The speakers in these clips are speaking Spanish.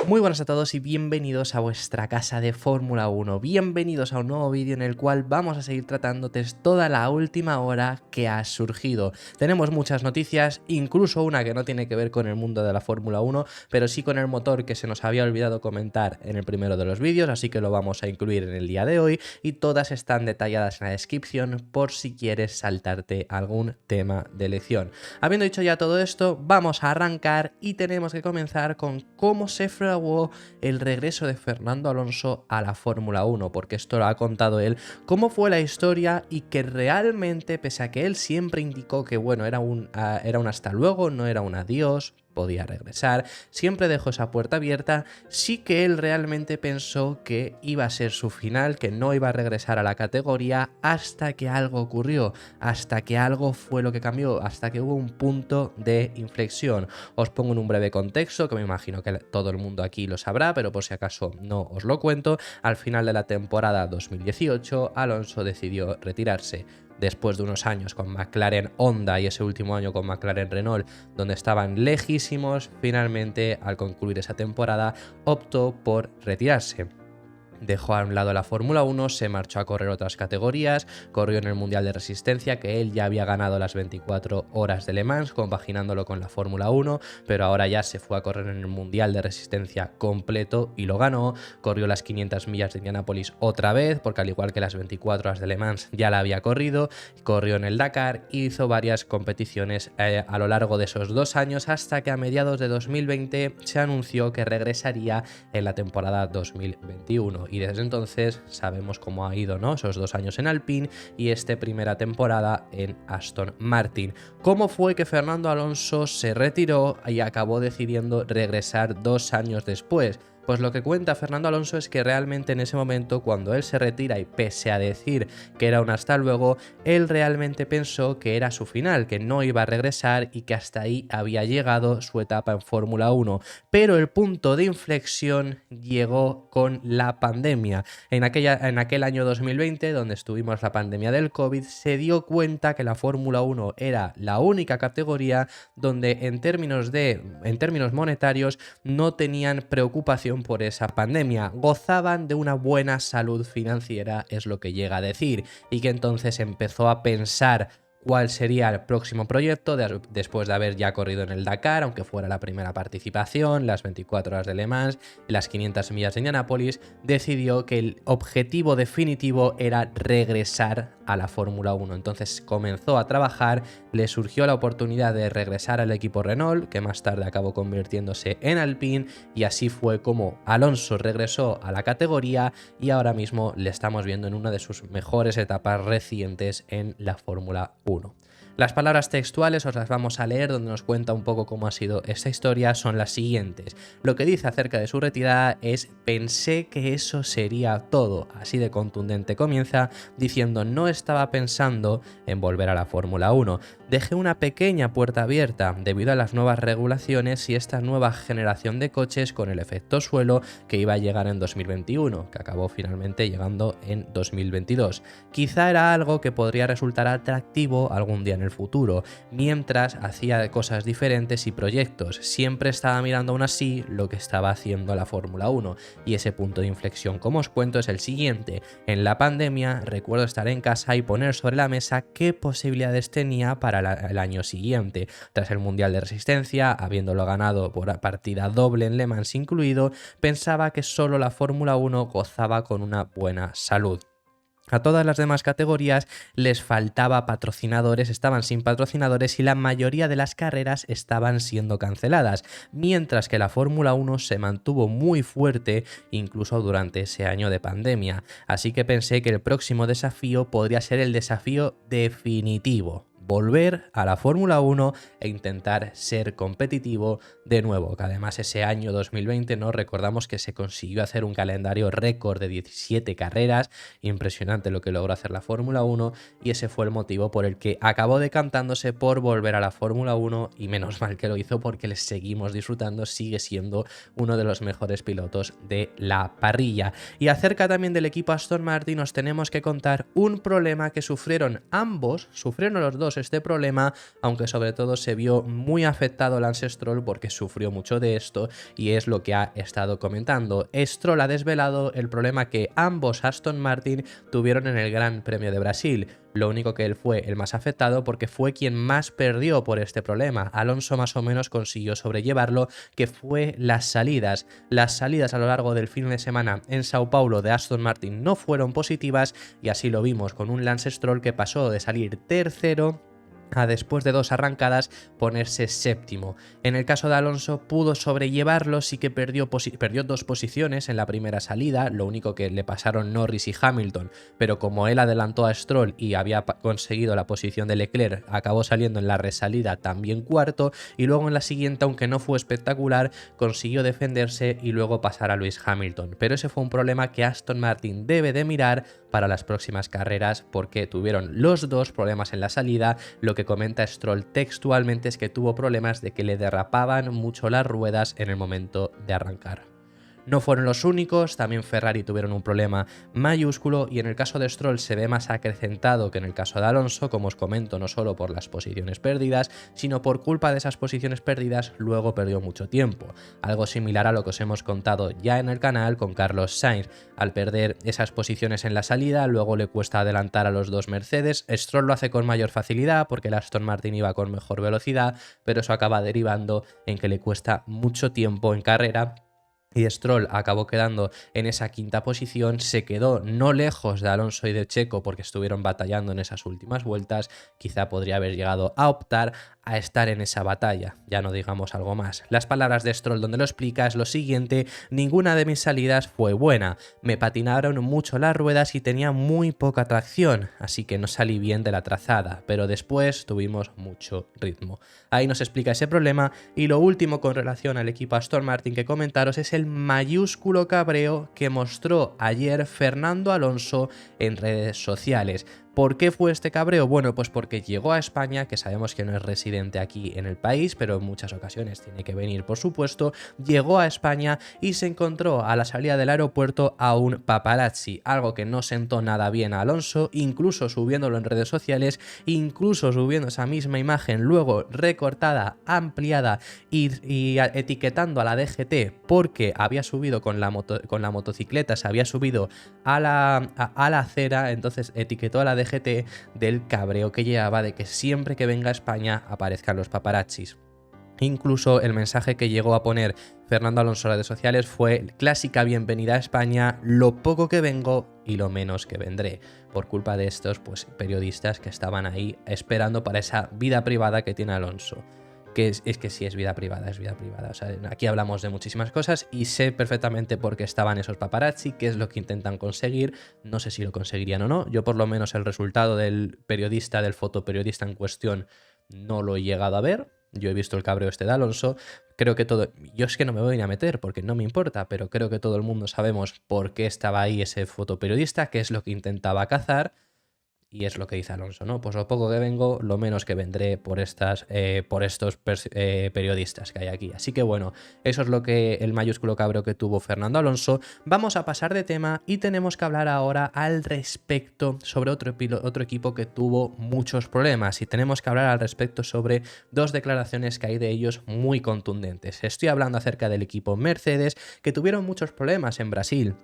Muy buenas a todos y bienvenidos a vuestra casa de Fórmula 1. Bienvenidos a un nuevo vídeo en el cual vamos a seguir tratándote toda la última hora que ha surgido. Tenemos muchas noticias, incluso una que no tiene que ver con el mundo de la Fórmula 1, pero sí con el motor que se nos había olvidado comentar en el primero de los vídeos, así que lo vamos a incluir en el día de hoy y todas están detalladas en la descripción por si quieres saltarte algún tema de elección. Habiendo dicho ya todo esto, vamos a arrancar y tenemos que comenzar con cómo se fraguó el regreso de Fernando Alonso a la Fórmula 1, porque esto lo ha contado él, cómo fue la historia y que realmente, pese a que él siempre indicó que bueno, era un hasta luego, no era un adiós, podía regresar, siempre dejó esa puerta abierta, sí que él realmente pensó que iba a ser su final, que no iba a regresar a la categoría hasta que algo ocurrió, hasta que algo fue lo que cambió, hasta que hubo un punto de inflexión. Os pongo en un breve contexto, que me imagino que todo el mundo aquí lo sabrá, pero por si acaso no os lo cuento. Al final de la temporada 2018, Alonso decidió retirarse. Después de unos años con McLaren Honda y ese último año con McLaren Renault, donde estaban lejísimos, finalmente al concluir esa temporada optó por retirarse. Dejó a un lado la Fórmula 1, se marchó a correr otras categorías, corrió en el Mundial de Resistencia, que él ya había ganado las 24 horas de Le Mans, compaginándolo con la Fórmula 1, pero ahora ya se fue a correr en el Mundial de Resistencia completo y lo ganó. Corrió las 500 millas de Indianápolis otra vez, porque al igual que las 24 horas de Le Mans ya la había corrido, corrió en el Dakar y hizo varias competiciones a lo largo de esos 2 años, hasta que a mediados de 2020 se anunció que regresaría en la temporada 2021. Y desde entonces sabemos cómo ha ido, ¿no? Esos 2 años en Alpine y esta primera temporada en Aston Martin. ¿Cómo fue que Fernando Alonso se retiró y acabó decidiendo regresar 2 años después? Pues lo que cuenta Fernando Alonso es que realmente en ese momento, cuando él se retira y pese a decir que era un hasta luego, él realmente pensó que era su final, que no iba a regresar y que hasta ahí había llegado su etapa en Fórmula 1. Pero el punto de inflexión llegó con la pandemia. En aquel año 2020, donde estuvimos la pandemia del COVID, se dio cuenta que la Fórmula 1 era la única categoría donde en términos monetarios no tenían preocupación por esa pandemia, gozaban de una buena salud financiera, es lo que llega a decir, y que entonces empezó a pensar cuál sería el próximo proyecto después de haber ya corrido en el Dakar, aunque fuera la primera participación, las 24 horas de Le Mans, las 500 millas de Indianápolis. Decidió que el objetivo definitivo era regresar a la Fórmula 1. Entonces comenzó a trabajar, le surgió la oportunidad de regresar al equipo Renault, que más tarde acabó convirtiéndose en Alpine, y así fue como Alonso regresó a la categoría y ahora mismo le estamos viendo en una de sus mejores etapas recientes en la Fórmula 1. Las palabras textuales os las vamos a leer, donde nos cuenta un poco cómo ha sido esta historia, son las siguientes. Lo que dice acerca de su retirada es: pensé que eso sería todo. Así de contundente comienza, diciendo: no estaba pensando en volver a la Fórmula 1. Dejé una pequeña puerta abierta debido a las nuevas regulaciones y esta nueva generación de coches con el efecto suelo que iba a llegar en 2021, que acabó finalmente llegando en 2022. Quizá era algo que podría resultar atractivo algún día en el futuro, mientras hacía cosas diferentes y proyectos. Siempre estaba mirando aún así lo que estaba haciendo la Fórmula 1, y ese punto de inflexión, como os cuento, es el siguiente. En la pandemia recuerdo estar en casa y poner sobre la mesa qué posibilidades tenía para el año siguiente. Tras el Mundial de Resistencia, habiéndolo ganado por partida doble en Le Mans incluido, pensaba que solo la Fórmula 1 gozaba con una buena salud. A todas las demás categorías les faltaba patrocinadores, estaban sin patrocinadores y la mayoría de las carreras estaban siendo canceladas, mientras que la Fórmula 1 se mantuvo muy fuerte incluso durante ese año de pandemia. Así que pensé que el próximo desafío podría ser el desafío definitivo: volver a la Fórmula 1 e intentar ser competitivo de nuevo, que además ese año 2020 no recordamos que se consiguió hacer un calendario récord de 17 carreras, impresionante lo que logró hacer la Fórmula 1, y ese fue el motivo por el que acabó decantándose por volver a la Fórmula 1, y menos mal que lo hizo porque le seguimos disfrutando, sigue siendo uno de los mejores pilotos de la parrilla. Y acerca también del equipo Aston Martin os tenemos que contar un problema que sufrieron los dos este problema, aunque sobre todo se vio muy afectado Lance Stroll porque sufrió mucho de esto y es lo que ha estado comentando. Stroll ha desvelado el problema que ambos Aston Martin tuvieron en el Gran Premio de Brasil. Lo único que él fue el más afectado porque fue quien más perdió por este problema. Alonso más o menos consiguió sobrellevarlo, que fue las salidas. Las salidas a lo largo del fin de semana en Sao Paulo de Aston Martin no fueron positivas y así lo vimos con un Lance Stroll que pasó de salir tercero a después de 2 arrancadas ponerse séptimo. En el caso de Alonso pudo sobrellevarlo, sí que perdió 2 posiciones en la primera salida, lo único que le pasaron Norris y Hamilton, pero como él adelantó a Stroll y había conseguido la posición de Leclerc, acabó saliendo en la resalida también cuarto y luego en la siguiente, aunque no fue espectacular, consiguió defenderse y luego pasar a Lewis Hamilton. Pero ese fue un problema que Aston Martin debe de mirar para las próximas carreras porque tuvieron los 2 problemas en la salida. Lo que comenta Stroll textualmente es que tuvo problemas de que le derrapaban mucho las ruedas en el momento de arrancar. No fueron los únicos, también Ferrari tuvieron un problema mayúsculo y en el caso de Stroll se ve más acrecentado que en el caso de Alonso, como os comento, no solo por las posiciones perdidas, sino por culpa de esas posiciones perdidas luego perdió mucho tiempo. Algo similar a lo que os hemos contado ya en el canal con Carlos Sainz. Al perder esas posiciones en la salida, luego le cuesta adelantar a los 2 Mercedes. Stroll lo hace con mayor facilidad porque el Aston Martin iba con mejor velocidad, pero eso acaba derivando en que le cuesta mucho tiempo en carrera. Y Stroll acabó quedando en esa 5ª posición, se quedó no lejos de Alonso y de Checo porque estuvieron batallando en esas últimas vueltas, quizá podría haber llegado a optar a estar en esa batalla, ya no digamos algo más. Las palabras de Stroll donde lo explica es lo siguiente: ninguna de mis salidas fue buena, me patinaron mucho las ruedas y tenía muy poca tracción, así que no salí bien de la trazada, pero después tuvimos mucho ritmo. Ahí nos explica ese problema y lo último con relación al equipo Aston Martin que comentaros es el mayúsculo cabreo que mostró ayer Fernando Alonso en redes sociales. ¿Por qué fue este cabreo? Bueno, pues porque llegó a España, que sabemos que no es residente aquí en el país, pero en muchas ocasiones tiene que venir, por supuesto. Llegó a España y se encontró a la salida del aeropuerto a un paparazzi, algo que no sentó nada bien a Alonso, incluso subiéndolo en redes sociales, incluso subiendo esa misma imagen luego recortada, ampliada y etiquetando a la DGT porque había subido con la motocicleta, se había subido a la acera, entonces etiquetó a la DGT del cabreo que llevaba de que siempre que venga a España aparezcan los paparazzis. Incluso el mensaje que llegó a poner Fernando Alonso en redes sociales fue: clásica bienvenida a España, lo poco que vengo y lo menos que vendré, por culpa de estos periodistas que estaban ahí esperando para esa vida privada que tiene Alonso. Que es que si es vida privada, es vida privada. O sea, aquí hablamos de muchísimas cosas y sé perfectamente por qué estaban esos paparazzi, qué es lo que intentan conseguir. No sé si lo conseguirían o no. Yo por lo menos el resultado del periodista, del fotoperiodista en cuestión, no lo he llegado a ver. Yo he visto el cabreo este de Alonso. Creo que todo... Yo es que no me voy a meter porque no me importa, pero creo que todo el mundo sabemos por qué estaba ahí ese fotoperiodista, qué es lo que intentaba cazar. Y es lo que dice Alonso, ¿no? Pues lo poco que vengo, lo menos que vendré por estos periodistas que hay aquí. Así que bueno, eso es lo que el mayúsculo cabreo que tuvo Fernando Alonso. Vamos a pasar de tema y tenemos que hablar ahora al respecto sobre otro equipo que tuvo muchos problemas. Y tenemos que hablar al respecto sobre 2 declaraciones que hay de ellos muy contundentes. Estoy hablando acerca del equipo Mercedes, que tuvieron muchos problemas en Brasil.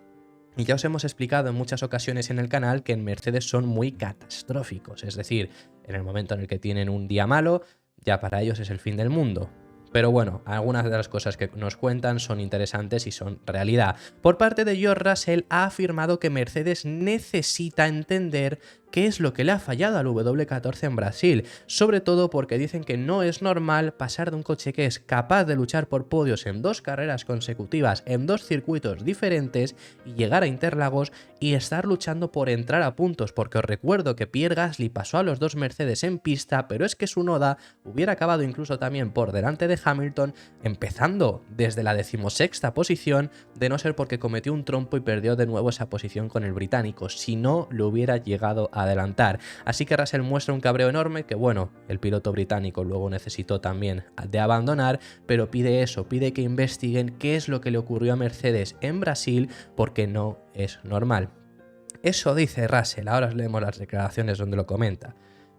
Y ya os hemos explicado en muchas ocasiones en el canal que en Mercedes son muy catastróficos, es decir, en el momento en el que tienen un día malo, ya para ellos es el fin del mundo. Pero bueno, algunas de las cosas que nos cuentan son interesantes y son realidad. Por parte de George Russell ha afirmado que Mercedes necesita entender qué es lo que le ha fallado al W14 en Brasil, sobre todo porque dicen que no es normal pasar de un coche que es capaz de luchar por podios en 2 carreras consecutivas, en 2 circuitos diferentes, y llegar a Interlagos y estar luchando por entrar a puntos, porque os recuerdo que Pierre Gasly pasó a los 2 Mercedes en pista, pero es que su Tsunoda hubiera acabado incluso también por delante de Hamilton, empezando desde la 16ª posición, de no ser porque cometió un trompo y perdió de nuevo esa posición con el británico, si no lo hubiera llegado a adelantar. Así que Russell muestra un cabreo enorme que, bueno, el piloto británico luego necesitó también de abandonar, pero pide eso, pide que investiguen qué es lo que le ocurrió a Mercedes en Brasil porque no es normal. Eso dice Russell, ahora os leemos las declaraciones donde lo comenta.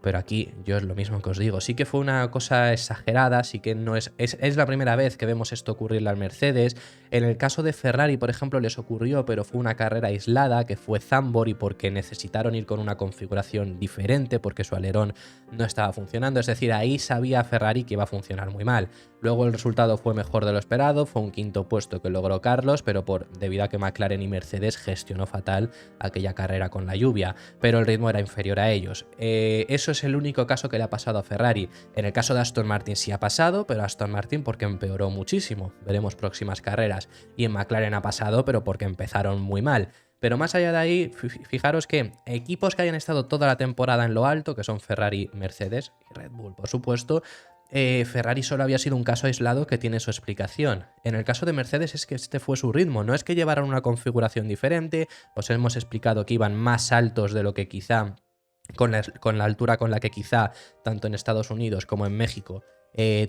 pero aquí yo es lo mismo que os digo, sí que fue una cosa exagerada, sí que no es la primera vez que vemos esto ocurrirle al Mercedes. En el caso de Ferrari, por ejemplo, les ocurrió, pero fue una carrera aislada, que fue Zandvoort, y porque necesitaron ir con una configuración diferente, porque su alerón no estaba funcionando, es decir, ahí sabía Ferrari que iba a funcionar muy mal. Luego el resultado fue mejor de lo esperado, fue un quinto puesto que logró Carlos, pero debido a que McLaren y Mercedes gestionó fatal aquella carrera con la lluvia, pero el ritmo era inferior a ellos. Eso es el único caso que le ha pasado a Ferrari. En el caso de Aston Martin sí ha pasado, pero Aston Martin porque empeoró muchísimo. Veremos próximas carreras. Y en McLaren ha pasado, pero porque empezaron muy mal. Pero más allá de ahí, fijaros que equipos que hayan estado toda la temporada en lo alto, que son Ferrari, Mercedes y Red Bull, por supuesto, Ferrari solo había sido un caso aislado que tiene su explicación. En el caso de Mercedes es que este fue su ritmo, no es que llevaran una configuración diferente, os hemos explicado que iban más altos de lo que quizá, con la altura con la que quizá tanto en Estados Unidos como en México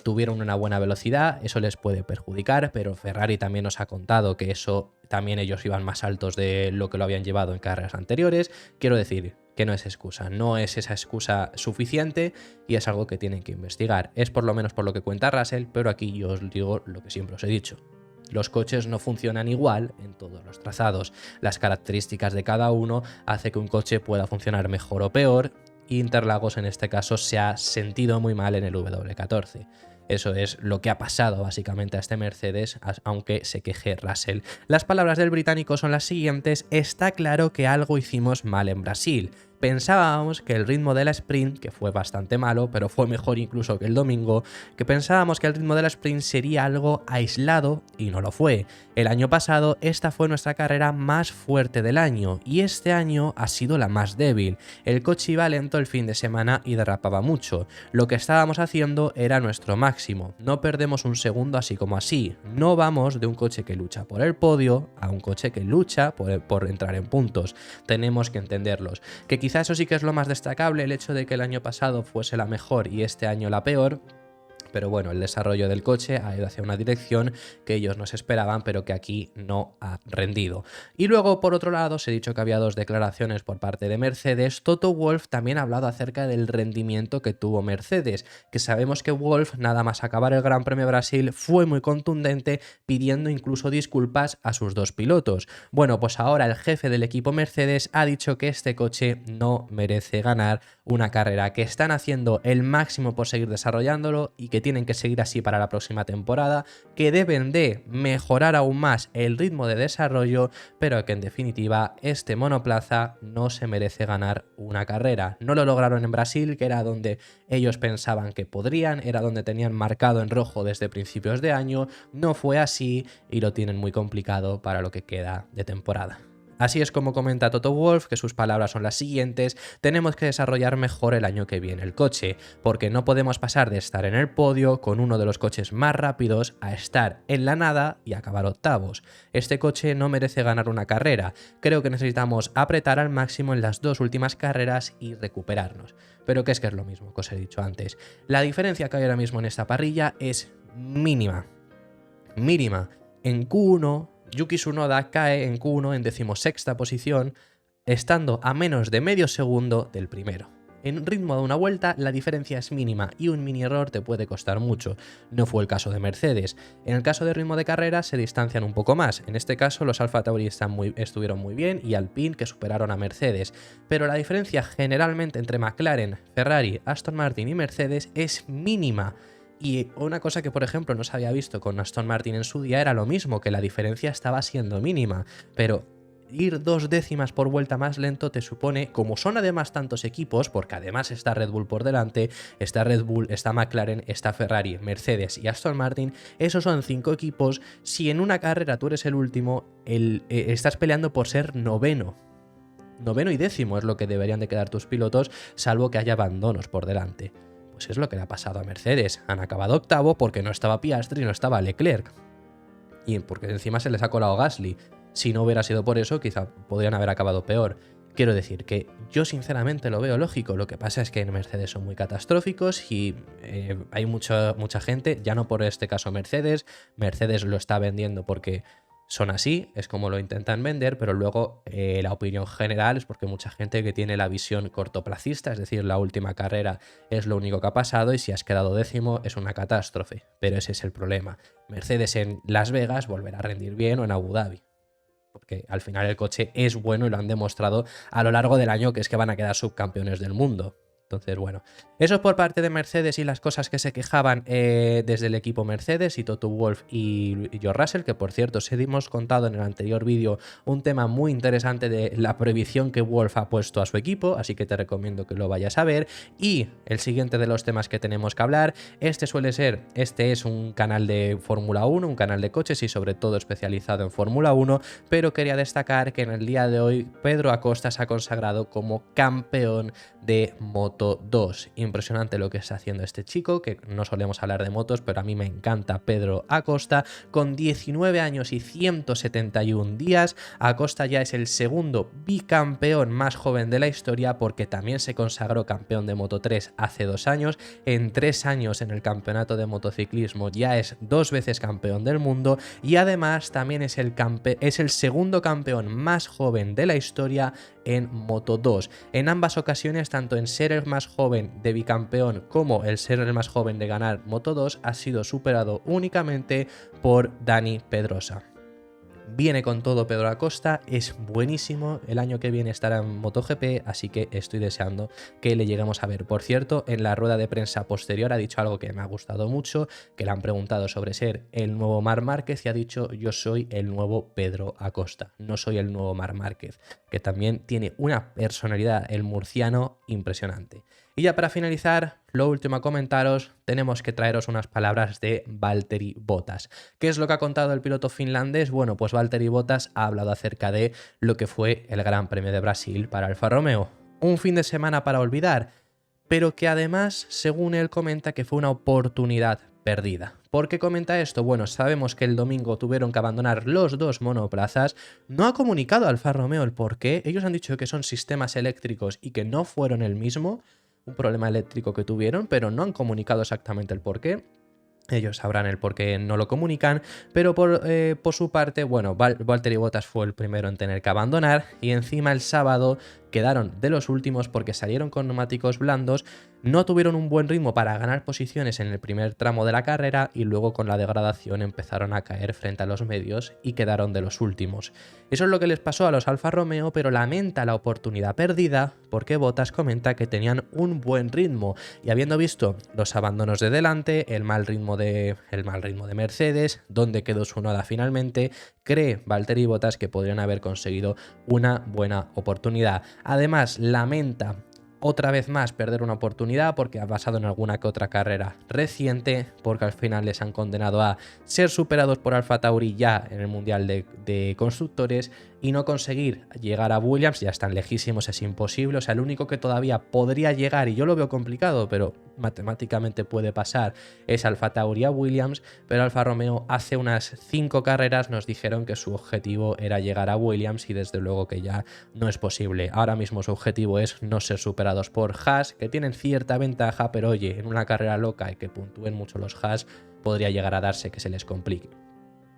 tuvieron una buena velocidad, eso les puede perjudicar, pero Ferrari también nos ha contado que eso también ellos iban más altos de lo que lo habían llevado en carreras anteriores. Quiero decir que no es excusa, no es esa excusa suficiente y es algo que tienen que investigar. Es por lo menos por lo que cuenta Russell, pero aquí yo os digo lo que siempre os he dicho. Los coches no funcionan igual en todos los trazados. Las características de cada uno hace que un coche pueda funcionar mejor o peor. Interlagos en este caso se ha sentido muy mal en el W14. Eso es lo que ha pasado básicamente a este Mercedes, aunque se queje Russell. Las palabras del británico son las siguientes: está claro que algo hicimos mal en Brasil. Pensábamos que el ritmo de la sprint, que fue bastante malo, pero fue mejor incluso que el domingo, que pensábamos que el ritmo de la sprint sería algo aislado y no lo fue. El año pasado esta fue nuestra carrera más fuerte del año y este año ha sido la más débil. El coche iba lento el fin de semana y derrapaba mucho. Lo que estábamos haciendo era nuestro máximo. No perdemos un segundo así como así. No vamos de un coche que lucha por el podio a un coche que lucha por entrar en puntos. Tenemos que entenderlos. Que quizá eso sí que es lo más destacable, el hecho de que el año pasado fuese la mejor y este año la peor. Pero bueno, el desarrollo del coche ha ido hacia una dirección que ellos no se esperaban, pero que aquí no ha rendido. Y luego, por otro lado, os he dicho que había dos declaraciones por parte de Mercedes. Toto Wolff también ha hablado acerca del rendimiento que tuvo Mercedes, que sabemos que Wolff, nada más acabar el Gran Premio de Brasil, fue muy contundente, pidiendo incluso disculpas a sus dos pilotos. Bueno, pues ahora el jefe del equipo Mercedes ha dicho que este coche no merece ganar una carrera, que están haciendo el máximo por seguir desarrollándolo y que tienen que seguir así para la próxima temporada, que deben de mejorar aún más el ritmo de desarrollo, pero que en definitiva este monoplaza no se merece ganar una carrera. No lo lograron en Brasil, que era donde ellos pensaban que podrían, era donde tenían marcado en rojo desde principios de año, no fue así y lo tienen muy complicado para lo que queda de temporada. Así es como comenta Toto Wolff, que sus palabras son las siguientes: tenemos que desarrollar mejor el año que viene el coche, porque no podemos pasar de estar en el podio con uno de los coches más rápidos a estar en la nada y acabar octavos. Este coche no merece ganar una carrera, creo que necesitamos apretar al máximo en las dos últimas carreras y recuperarnos. Pero que es lo mismo que os he dicho antes. La diferencia que hay ahora mismo en esta parrilla es mínima. Mínima. En Q1... Yuki Tsunoda cae en Q1 en 16ª posición, estando a menos de medio segundo del primero. En un ritmo de una vuelta la diferencia es mínima y un mini error te puede costar mucho. No fue el caso de Mercedes. En el caso de ritmo de carrera se distancian un poco más. En este caso los Alfa Tauri estuvieron muy bien y Alpine, que superaron a Mercedes. Pero la diferencia generalmente entre McLaren, Ferrari, Aston Martin y Mercedes es mínima. Y una cosa que, por ejemplo, no se había visto con Aston Martin en su día era lo mismo, que la diferencia estaba siendo mínima, pero ir 2 décimas por vuelta más lento te supone, como son además tantos equipos, porque además está Red Bull por delante, está Red Bull, está McLaren, está Ferrari, Mercedes y Aston Martin, esos son 5 equipos. Si en una carrera tú eres el último, estás peleando por ser noveno y décimo es lo que deberían de quedar tus pilotos, salvo que haya abandonos por delante. Pues es lo que le ha pasado a Mercedes. Han acabado octavo porque no estaba Piastri y no estaba Leclerc. Y porque encima se les ha colado Gasly. Si no hubiera sido por eso, quizá podrían haber acabado peor. Quiero decir que yo sinceramente lo veo lógico. Lo que pasa es que en Mercedes son muy catastróficos y hay mucha gente, ya no por este caso Mercedes lo está vendiendo porque son así, es como lo intentan vender, pero luego la opinión general es porque mucha gente que tiene la visión cortoplacista, es decir, la última carrera es lo único que ha pasado y si has quedado décimo es una catástrofe, pero ese es el problema. Mercedes en Las Vegas volverá a rendir bien o en Abu Dhabi, porque al final el coche es bueno y lo han demostrado a lo largo del año, que es que van a quedar subcampeones del mundo. Entonces, bueno, eso es por parte de Mercedes y las cosas que se quejaban desde el equipo Mercedes y Toto Wolff y George Russell, que por cierto, os hemos contado en el anterior vídeo un tema muy interesante de la prohibición que Wolff ha puesto a su equipo, así que te recomiendo que lo vayas a ver. Y el siguiente de los temas que tenemos que hablar, este es un canal de Fórmula 1, un canal de coches y sobre todo especializado en Fórmula 1, pero quería destacar que en el día de hoy Pedro Acosta se ha consagrado como campeón de Moto2. Impresionante lo que está haciendo este chico, que no solemos hablar de motos, pero a mí me encanta Pedro Acosta. Con 19 años y 171 días, Acosta ya es el segundo bicampeón más joven de la historia, porque también se consagró campeón de Moto3 hace 2 años. En 3 años en el campeonato de motociclismo ya es 2 veces campeón del mundo y además también es el segundo campeón más joven de la historia en Moto2. En ambas ocasiones, tanto en ser el más joven de bicampeón como el ser el más joven de ganar Moto2, ha sido superado únicamente por Dani Pedrosa. Viene con todo Pedro Acosta, es buenísimo, el año que viene estará en MotoGP, así que estoy deseando que le lleguemos a ver. Por cierto, en la rueda de prensa posterior ha dicho algo que me ha gustado mucho, que le han preguntado sobre ser el nuevo Marc Márquez y ha dicho: yo soy el nuevo Pedro Acosta, no soy el nuevo Marc Márquez, que también tiene una personalidad, el murciano, impresionante. Y ya para finalizar, lo último a comentaros, tenemos que traeros unas palabras de Valtteri Bottas. ¿Qué es lo que ha contado el piloto finlandés? Bueno, pues Valtteri Bottas ha hablado acerca de lo que fue el Gran Premio de Brasil para Alfa Romeo. Un fin de semana para olvidar, pero que además, según él comenta, que fue una oportunidad perdida. ¿Por qué comenta esto? Bueno, sabemos que el domingo tuvieron que abandonar los 2 monoplazas. No ha comunicado Alfa Romeo el por qué. Ellos han dicho que son sistemas eléctricos y que no fueron el mismo, un problema eléctrico que tuvieron, pero no han comunicado exactamente el por qué. Ellos sabrán el por qué no lo comunican, pero por su parte, bueno, Valtteri Bottas fue el primero en tener que abandonar y encima el sábado quedaron de los últimos porque salieron con neumáticos blandos, no tuvieron un buen ritmo para ganar posiciones en el primer tramo de la carrera y luego con la degradación empezaron a caer frente a los medios y quedaron de los últimos. Eso es lo que les pasó a los Alfa Romeo, pero lamenta la oportunidad perdida porque Bottas comenta que tenían un buen ritmo y habiendo visto los abandonos de delante, el mal ritmo de Mercedes, donde quedó su Tsunoda finalmente, cree Valtteri Bottas que podrían haber conseguido una buena oportunidad. Además, lamenta otra vez más perder una oportunidad porque ha basado en alguna que otra carrera reciente, porque al final les han condenado a ser superados por Alfa Tauri ya en el Mundial de Constructores y no conseguir llegar a Williams. Ya están lejísimos, es imposible. O sea, el único que todavía podría llegar, y yo lo veo complicado, pero matemáticamente puede pasar, es Alfa Tauri a Williams, pero Alfa Romeo hace unas 5 carreras nos dijeron que su objetivo era llegar a Williams y desde luego que ya no es posible. Ahora mismo su objetivo es no ser superados por Haas, que tienen cierta ventaja, pero oye, en una carrera loca y que puntúen mucho los Haas, podría llegar a darse que se les complique.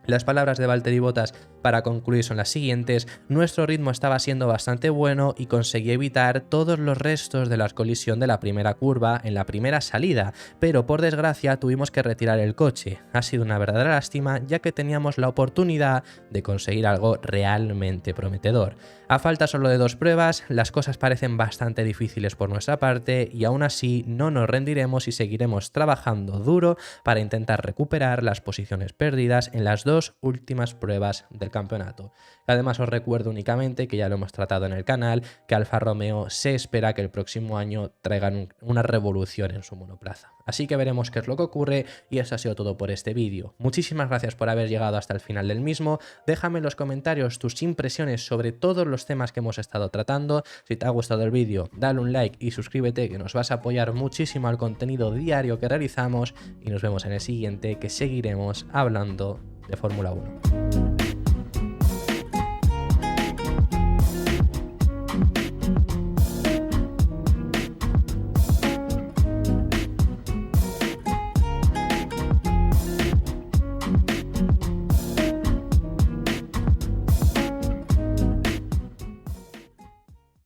Las palabras de Valtteri Bottas para concluir son las siguientes: nuestro ritmo estaba siendo bastante bueno y conseguí evitar todos los restos de la colisión de la primera curva en la primera salida, pero por desgracia tuvimos que retirar el coche. Ha sido una verdadera lástima ya que teníamos la oportunidad de conseguir algo realmente prometedor. A falta solo de 2 pruebas, las cosas parecen bastante difíciles por nuestra parte y aún así no nos rendiremos y seguiremos trabajando duro para intentar recuperar las posiciones perdidas en las 2 últimas pruebas del campeonato. Además os recuerdo únicamente que ya lo hemos tratado en el canal, que Alfa Romeo se espera que el próximo año traigan una revolución en su monoplaza. Así que veremos qué es lo que ocurre y eso ha sido todo por este vídeo. Muchísimas gracias por haber llegado hasta el final del mismo. Déjame en los comentarios tus impresiones sobre todos los temas que hemos estado tratando. Si te ha gustado el vídeo, dale un like y suscríbete, que nos vas a apoyar muchísimo al contenido diario que realizamos y nos vemos en el siguiente, que seguiremos hablando de Fórmula 1.